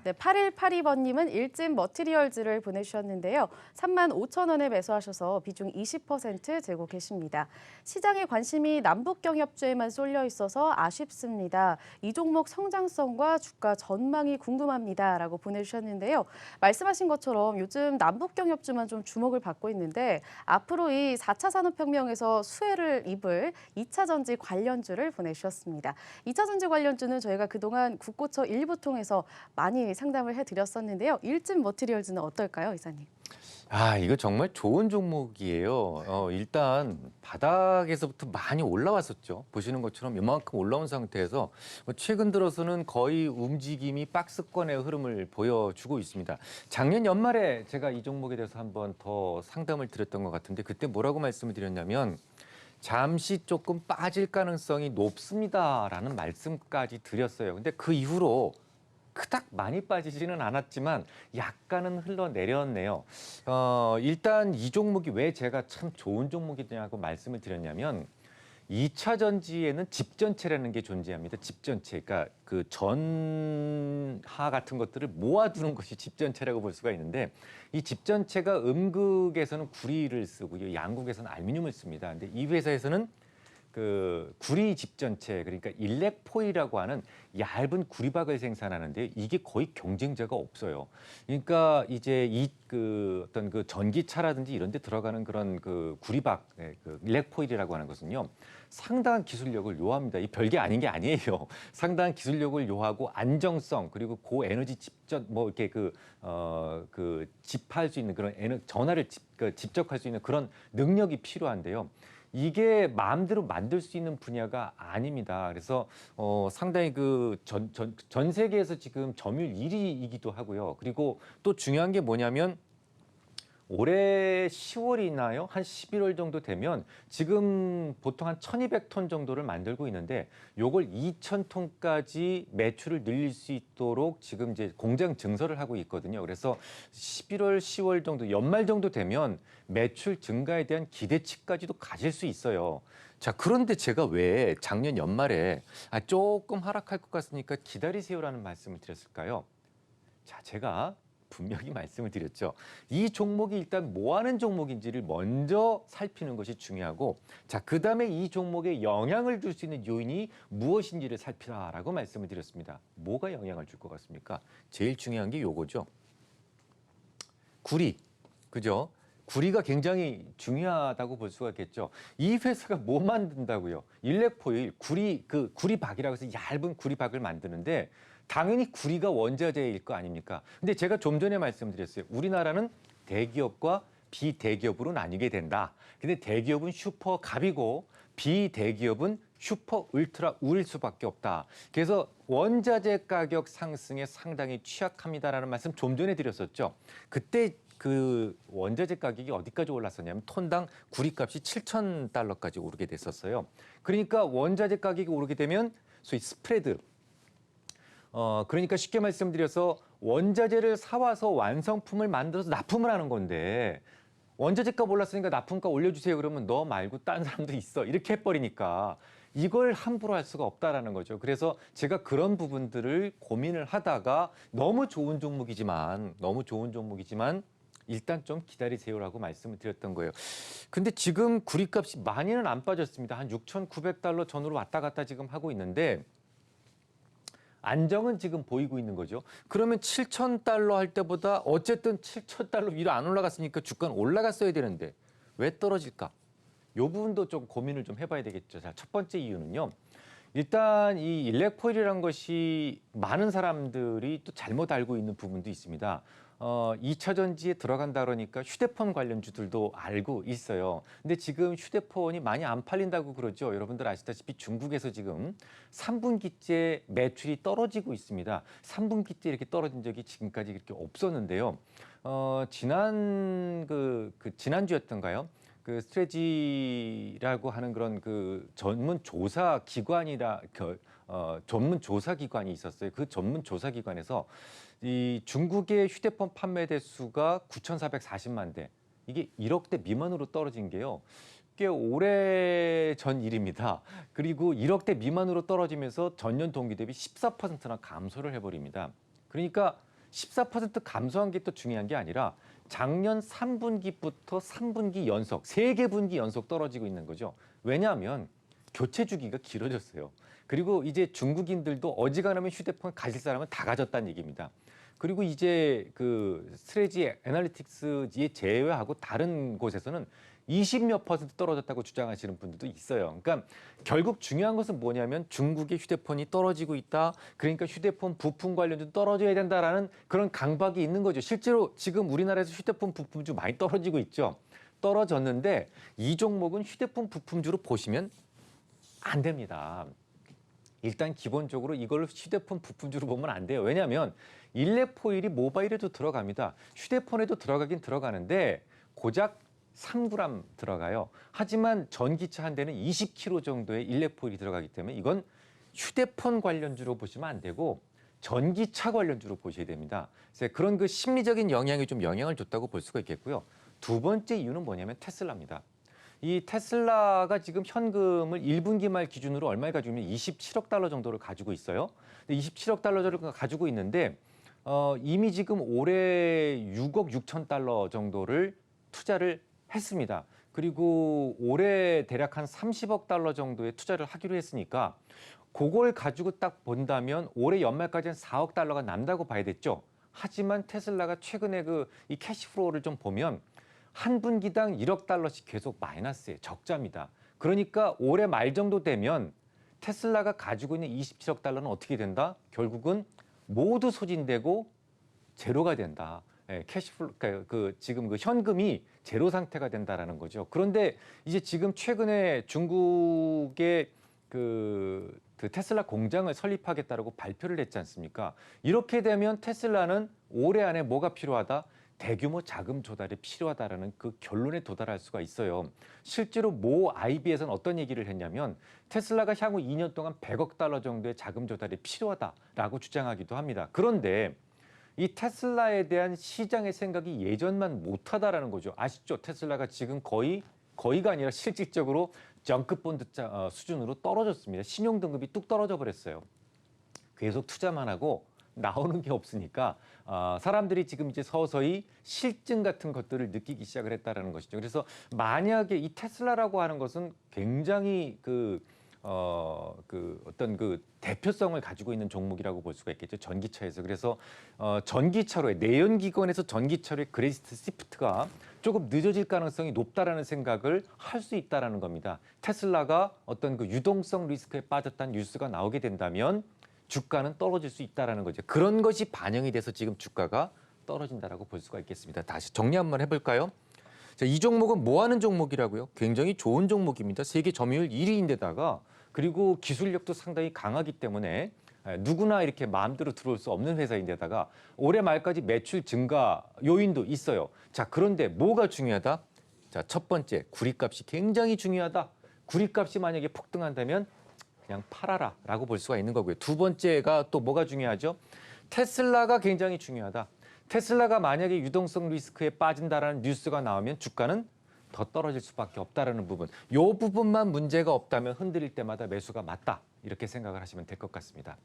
네, 8182번님은 일진 머티리얼즈를 보내주셨는데요. 35,000원에 매수하셔서 비중 20% 재고 계십니다. 시장의 관심이 남북경협주에만 쏠려 있어서 아쉽습니다. 이 종목 성장성과 주가 전망이 궁금합니다. 라고 보내주셨는데요. 말씀하신 것처럼 요즘 남북경협주만 좀 주목을 받고 있는데 앞으로 이 4차 산업혁명에서 수혜를 입을 2차 전지 관련주를 보내주셨습니다. 2차 전지 관련주는 저희가 그동안 국고처 일부 통해서 많이 상담을 해드렸었는데요. 일진 머티리얼즈는 어떨까요, 이사님? 이거 정말 좋은 종목이에요. 일단 바닥에서부터 많이 올라왔었죠. 보시는 것처럼 이만큼 올라온 상태에서 최근 들어서는 거의 움직임이 박스권의 흐름을 보여주고 있습니다. 작년 연말에 제가 이 종목에 대해서 한번 더 상담을 드렸던 것 같은데 그때 뭐라고 말씀을 드렸냐면 잠시 조금 빠질 가능성이 높습니다라는 말씀까지 드렸어요. 근데 그 이후로 그닥 많이 빠지지는 않았지만 약간은 흘러내렸네요. 일단 이 종목이 왜 제가 참 좋은 종목이냐고 말씀을 드렸냐면 2차 전지에는 집전체라는 게 존재합니다. 집전체. 그러니까 그 전하 같은 것들을 모아두는 것이 집전체라고 볼 수가 있는데 이 집전체가 음극에서는 구리를 쓰고 양극에서는 알루미늄을 씁니다. 근데 이 회사에서는 그 구리 집전체 그러니까 일렉포이라고 하는 얇은 구리박을 생산하는데 이게 거의 경쟁자가 없어요. 그러니까 이제 이 그 어떤 그 전기차라든지 이런 데 들어가는 그런 그 구리박 그 일렉포일이라고 하는 것은요. 상당한 기술력을 요합니다. 이 별게 아닌 게 아니에요. 상당한 기술력을 요하고 안정성 그리고 고에너지 집전 뭐 이렇게 그 집할 수 있는 그런 전화를 집적할 수 있는 그런 능력이 필요한데요. 이게 마음대로 만들 수 있는 분야가 아닙니다. 그래서 상당히 그 전 세계에서 지금 점유율 1위이기도 하고요. 그리고 또 중요한 게 뭐냐면 올해 10월이나요? 한 11월 정도 되면 지금 보통 한 1,200톤 정도를 만들고 있는데 요걸 2,000톤까지 매출을 늘릴 수 있도록 지금 이제 공장 증설을 하고 있거든요. 그래서 11월, 10월 정도 연말 정도 되면 매출 증가에 대한 기대치까지도 가질 수 있어요. 자, 그런데 제가 왜 작년 연말에 조금 하락할 것 같으니까 기다리세요라는 말씀을 드렸을까요? 자, 제가 분명히 말씀을 드렸죠. 이 종목이 일단 뭐 하는 종목인지를 먼저 살피는 것이 중요하고 자, 그다음에 이 종목에 영향을 줄 수 있는 요인이 무엇인지를 살피라라고 말씀을 드렸습니다. 뭐가 영향을 줄 것 같습니까? 제일 중요한 게 요거죠. 구리. 그죠? 구리가 굉장히 중요하다고 볼 수가 있겠죠. 이 회사가 뭐 만든다고요? 일렉포일, 구리박이라고 해서 얇은 구리박을 만드는데 당연히 구리가 원자재일 거 아닙니까? 근데 제가 좀 전에 말씀드렸어요. 우리나라는 대기업과 비대기업으로 나뉘게 된다. 근데 대기업은 슈퍼 갑이고 비대기업은 슈퍼 울트라 우일 수밖에 없다. 그래서 원자재 가격 상승에 상당히 취약합니다라는 말씀 좀 전에 드렸었죠. 그때 그 원자재 가격이 어디까지 올랐었냐면 톤당 구리값이 7,000달러까지 오르게 됐었어요. 그러니까 원자재 가격이 오르게 되면 소위 스프레드 그러니까 쉽게 말씀드려서 원자재를 사와서 완성품을 만들어서 납품을 하는 건데 원자재값 올랐으니까 납품가 올려주세요. 그러면 너 말고 딴 사람도 있어. 이렇게 해버리니까 이걸 함부로 할 수가 없다라는 거죠. 그래서 제가 그런 부분들을 고민을 하다가 너무 좋은 종목이지만 일단 좀 기다리세요라고 말씀을 드렸던 거예요. 근데 지금 구리값이 많이는 안 빠졌습니다. 한 6,900달러 전후로 왔다 갔다 지금 하고 있는데 안정은 지금 보이고 있는 거죠. 그러면 7,000달러 할 때보다 어쨌든 7,000달러 위로 안 올라갔으니까 주가는 올라갔어야 되는데 왜 떨어질까? 이 부분도 좀 고민을 좀 해봐야 되겠죠. 자, 첫 번째 이유는요. 일단 이 일렉포일이라는 것이 많은 사람들이 또 잘못 알고 있는 부분도 있습니다. 2차 전지에 들어간다 그러니까 휴대폰 관련주들도 알고 있어요. 근데 지금 휴대폰이 많이 안 팔린다고 그러죠. 여러분들 아시다시피 중국에서 지금 3분기째 매출이 떨어지고 있습니다. 3분기째 이렇게 떨어진 적이 지금까지 그렇게 없었는데요. 지난주였던가요? 그 스트레지라고 하는 그런 그 전문 조사 기관이라 전문 조사 기관이 있었어요. 그 전문 조사 기관에서 이 중국의 휴대폰 판매 대수가 9,440만 대. 이게 1억 대 미만으로 떨어진 게요. 꽤 오래 전 일입니다. 그리고 1억 대 미만으로 떨어지면서 전년 동기 대비 14%나 감소를 해버립니다. 그러니까 14% 감소한 게 또 중요한 게 아니라 작년 3분기부터 3분기 연속, 3개 분기 연속 떨어지고 있는 거죠. 왜냐하면 교체 주기가 길어졌어요. 그리고 이제 중국인들도 어지간하면 휴대폰 가질 사람은 다 가졌다는 얘기입니다. 그리고 이제 그 스트레지 애널리틱스에 제외하고 다른 곳에서는 20몇 % 떨어졌다고 주장하시는 분들도 있어요. 그러니까 결국 중요한 것은 뭐냐면 중국의 휴대폰이 떨어지고 있다. 그러니까 휴대폰 부품 관련주 떨어져야 된다라는 그런 강박이 있는 거죠. 실제로 지금 우리나라에서 휴대폰 부품주 많이 떨어지고 있죠. 떨어졌는데 이 종목은 휴대폰 부품주로 보시면 안 됩니다. 일단 기본적으로 이걸 휴대폰 부품주로 보면 안 돼요. 왜냐하면 일레포일이 모바일에도 들어갑니다. 휴대폰에도 들어가긴 들어가는데 고작 3g 들어가요. 하지만 전기차 한 대는 20kg 정도의 일레포일이 들어가기 때문에 이건 휴대폰 관련주로 보시면 안 되고 전기차 관련주로 보셔야 됩니다. 그래서 그런 그 심리적인 영향이 좀 영향을 줬다고 볼 수가 있겠고요. 두 번째 이유는 뭐냐면 테슬라입니다. 이 테슬라가 지금 현금을 1분기 말 기준으로 얼마를 가지고 있냐면 27억 달러 정도를 가지고 있어요. 27억 달러를 가지고 있는데 이미 지금 올해 6억 6천 달러 정도를 투자를 했습니다. 그리고 올해 대략 한 30억 달러 정도의 투자를 하기로 했으니까 그걸 가지고 딱 본다면 올해 연말까지는 4억 달러가 남다고 봐야 됐죠. 하지만 테슬라가 최근에 이 캐시플로우를 좀 보면 한 분기당 1억 달러씩 계속 마이너스에 적자입니다. 그러니까 올해 말 정도 되면 테슬라가 가지고 있는 27억 달러는 어떻게 된다? 결국은 모두 소진되고 제로가 된다. 캐시플로 지금 그 현금이 제로 상태가 된다라는 거죠. 그런데 이제 지금 최근에 중국의 그 테슬라 공장을 설립하겠다라고 발표를 했지 않습니까? 이렇게 되면 테슬라는 올해 안에 뭐가 필요하다? 대규모 자금 조달이 필요하다라는 그 결론에 도달할 수가 있어요. 실제로 모 IB에서는 어떤 얘기를 했냐면 테슬라가 향후 2년 동안 100억 달러 정도의 자금 조달이 필요하다라고 주장하기도 합니다. 그런데 이 테슬라에 대한 시장의 생각이 예전만 못하다라는 거죠. 아시죠? 테슬라가 지금 거의가 아니라 실질적으로 정크본드 수준으로 떨어졌습니다. 신용 등급이 뚝 떨어져 버렸어요. 계속 투자만 하고 나오는 게 없으니까 사람들이 지금 이제 서서히 실증 같은 것들을 느끼기 시작을 했다라는 것이죠. 그래서 만약에 이 테슬라라고 하는 것은 굉장히 어떤 대표성을 가지고 있는 종목이라고 볼 수가 있겠죠. 전기차에서. 그래서 전기차로의 내연기관에서 전기차로의 그레이트 시프트가 조금 늦어질 가능성이 높다라는 생각을 할 수 있다라는 겁니다. 테슬라가 어떤 그 유동성 리스크에 빠졌다는 뉴스가 나오게 된다면 주가는 떨어질 수 있다라는 거죠. 그런 것이 반영이 돼서 지금 주가가 떨어진다라고 볼 수가 있겠습니다. 다시 정리 한번 해볼까요? 자, 이 종목은 뭐 하는 종목이라고요? 굉장히 좋은 종목입니다. 세계 점유율 1위인데다가 그리고 기술력도 상당히 강하기 때문에 누구나 이렇게 마음대로 들어올 수 없는 회사인데다가 올해 말까지 매출 증가 요인도 있어요. 자, 그런데 뭐가 중요하다? 자, 첫 번째, 구리값이 굉장히 중요하다. 구리값이 만약에 폭등한다면 그냥 팔아라라고 볼 수가 있는 거고요. 두 번째가 또 뭐가 중요하죠? 테슬라가 굉장히 중요하다. 테슬라가 만약에 유동성 리스크에 빠진다라는 뉴스가 나오면 주가는 더 떨어질 수밖에 없다라는 부분. 이 부분만 문제가 없다면 흔들릴 때마다 매수가 맞다. 이렇게 생각을 하시면 될 것 같습니다.